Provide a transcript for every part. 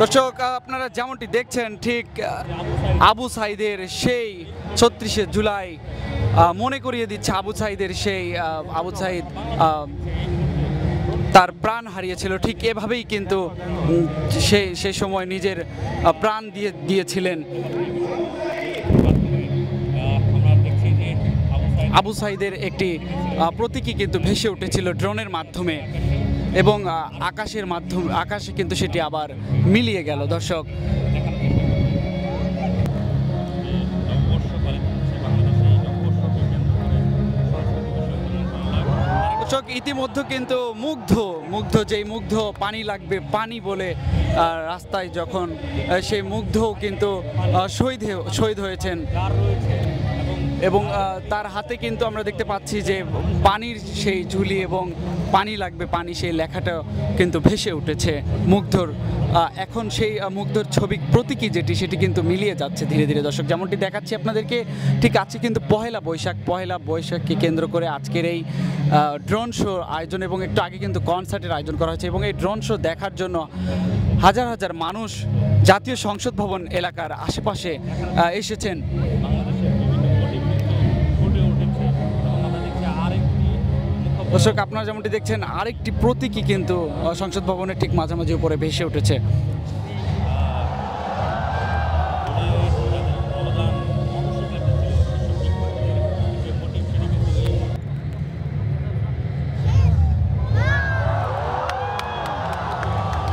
দর্শক আপনারা যেমনটি দেখছেন ঠিক আবু সাঈদের সেই ৩৬শে জুলাই মনে করিয়ে দিচ্ছে আবু সাঈদের সেই আবু সাঈদ তার প্রাণ হারিয়েছিল ঠিক এভাবেই কিন্তু সেই সময় নিজের প্রাণ দিয়েছিলেন আবু সাঈদের একটি প্রতীকী কিন্তু ভেসে উঠেছিল ড্রোনের মাধ্যমে এবং আকাশে কিন্তু সেটি আবার মিলিয়ে গেল দর্শক ইতিমধ্যে কিন্তু মুগ্ধ পানি লাগবে পানি বলে রাস্তায় যখন সেই মুগ্ধও কিন্তু শহীদ হয়েছেন এবং তার হাতে কিন্তু আমরা দেখতে পাচ্ছি যে পানির সেই ঝুলি এবং পানি লাগবে পানি সেই লেখাটা কিন্তু ভেসে উঠেছে মুগ্ধর এখন সেই মুগ্ধর ছবি প্রতীকী সেটি কিন্তু মিলিয়ে যাচ্ছে ধীরে ধীরে দর্শক যেমনটি দেখাচ্ছি আপনাদেরকে ঠিক আছে কিন্তু পহেলা বৈশাখকে কেন্দ্র করে আজকের এই ড্রোন শো আয়োজন এবং একটু আগে কিন্তু কনসার্টের আয়োজন করা হয়েছে এবং এই ড্রোন শো দেখার জন্য হাজার হাজার মানুষ জাতীয় সংসদ ভবন এলাকার আশেপাশে এসেছেন দর্শক আপনারা যেমনটি দেখছেন আরেকটি প্রতীকী কিন্তু সংসদ ভবনের ঠিক মাঝামাঝি উপরে ভেসে উঠেছে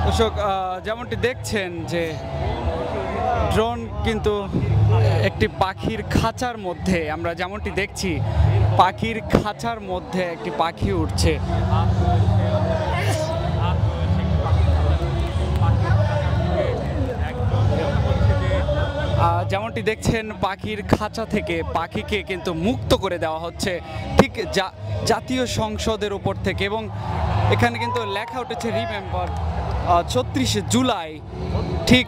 দর্শক যেমনটি দেখছেন যে ড্রোন কিন্তু একটি পাখির খাঁচার মধ্যে আমরা যেমনটি দেখছি পাখির খাঁচার মধ্যে একটি পাখি উঠছে যেমনটি দেখছেন পাখির খাঁচা থেকে পাখিকে কিন্তু মুক্ত করে দেওয়া হচ্ছে ঠিক জাতীয় সংসদের উপর থেকে এবং এখানে কিন্তু লেখা উঠেছে রিমেম্বার ৩৬শে জুলাই ঠিক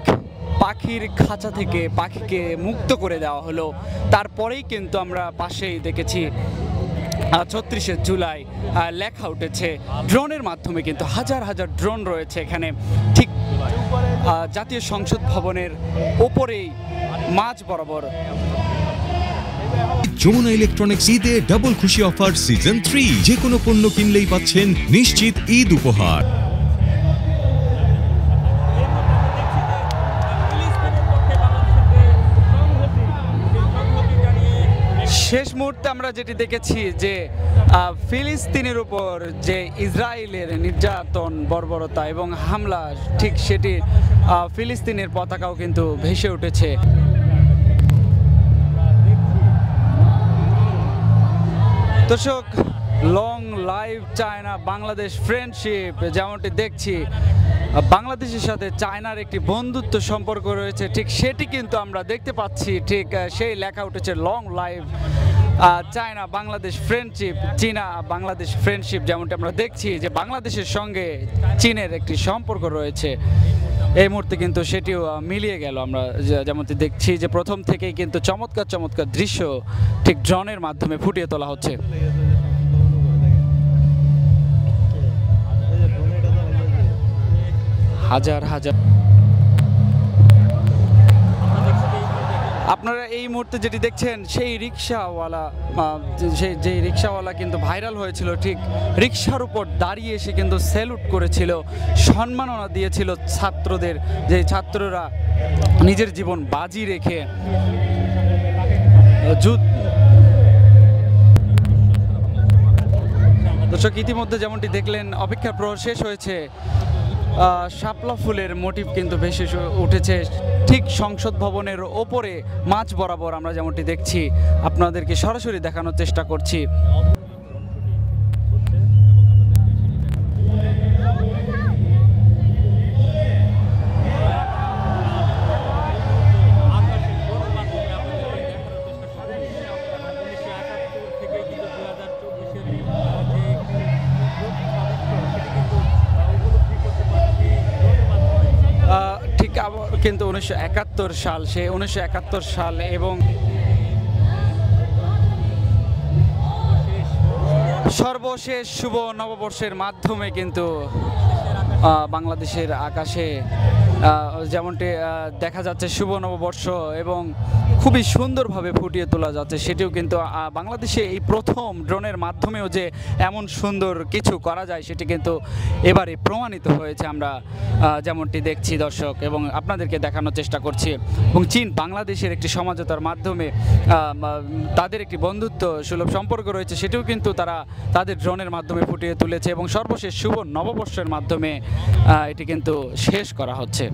পাখির খাঁচা থেকে পাখিকে মুক্ত করে দেওয়া হলো তারপরেই কিন্তু আমরা পাশেই দেখেছি ৩৬শে জুলাই লেখা উঠেছে ড্রোনের মাধ্যমে কিন্তু হাজার হাজার ড্রোন রয়েছে এখানে ঠিক জাতীয় সংসদ ভবনের ওপরেই মাঝ বরাবর যমুনা ইলেকট্রনিক্স ঈদে ডাবল খুশি অফার সিজন 3 যে কোনো পণ্য কিনলেই পাচ্ছেন নিশ্চিত ঈদ উপহার শেষ মুহূর্তে আমরা যেটি দেখেছি যে ফিলিস্তিনের উপর যে ইসরায়েলের নির্যাতন বর্বরতা এবং হামলা ঠিক সেটি ফিলিস্তিনের পতাকাও কিন্তু ভেসে উঠেছে দর্শক long live China Bangladesh friendship যেমনটি দেখছি বাংলাদেশের সাথে চায়নার একটি বন্ধুত্ব সম্পর্ক রয়েছে ঠিক সেটি কিন্তু আমরা দেখতে পাচ্ছি ঠিক সেই লেখা উঠেছে long live China Bangladesh friendship চীনা বাংলাদেশ ফ্রেন্ডশিপ যেমনটি আমরা দেখছি যে বাংলাদেশের সঙ্গে চীনের একটি সম্পর্ক রয়েছে এই মুহূর্তে কিন্তু সেটিও মিলিয়ে গেল আমরা যেমনটি দেখছি যে প্রথম থেকেই কিন্তু চমৎকার দৃশ্য ঠিক ড্রোনের মাধ্যমে ফুটিয়ে তোলা হচ্ছে হাজার হাজার আপনারা এই মুহূর্তে যেটি দেখছেন সেই রিক্সাওয়ালা যেই রিক্সাওয়ালা কিন্তু ভাইরাল হয়েছিল ঠিক রিক্সার উপর দাঁড়িয়ে এসে কিন্তু স্যালুট করেছিল সম্মাননা দিয়েছিল ছাত্রদের যে ছাত্ররা নিজের জীবন বাজি রেখে দর্শক ইতিমধ্যে যেমনটি দেখলেন অপেক্ষার প্রহর শেষ হয়েছে শাপলা ফুলের মোটিভ কিন্তু ভেসে উঠেছে ঠিক সংসদ ভবনের ওপরে মাঝ বরাবর আমরা যেমনটি দেখছি আপনাদেরকে সরাসরি দেখানোর চেষ্টা করছি কিন্তু 1971 সাল সেই 1971 সাল এবং সর্বশেষ শুভ নববর্ষের মাধ্যমে কিন্তু বাংলাদেশের আকাশে যেমনটি দেখা যাচ্ছে শুভ নববর্ষ এবং খুবই সুন্দরভাবে ফুটিয়ে তোলা যাচ্ছে, সেটিও কিন্তু বাংলাদেশে এই প্রথম ড্রোনের মাধ্যমেও যে এমন সুন্দর কিছু করা যায় সেটি কিন্তু এবারে প্রমাণিত হয়েছে। আমরা যেমনটি দেখছি দর্শক এবং আপনাদেরকে দেখানোর চেষ্টা করছি, এবং চীন বাংলাদেশের একটি সমঝোতার মাধ্যমে তাদের একটি বন্ধুত্ব সুলভ সম্পর্ক রয়েছে, সেটিও কিন্তু তারা তাদের ড্রোনের মাধ্যমে ফুটিয়ে তুলেছে এবং সর্বশেষ শুভ নববর্ষের মাধ্যমে এটি কিন্তু শেষ করা হচ্ছে।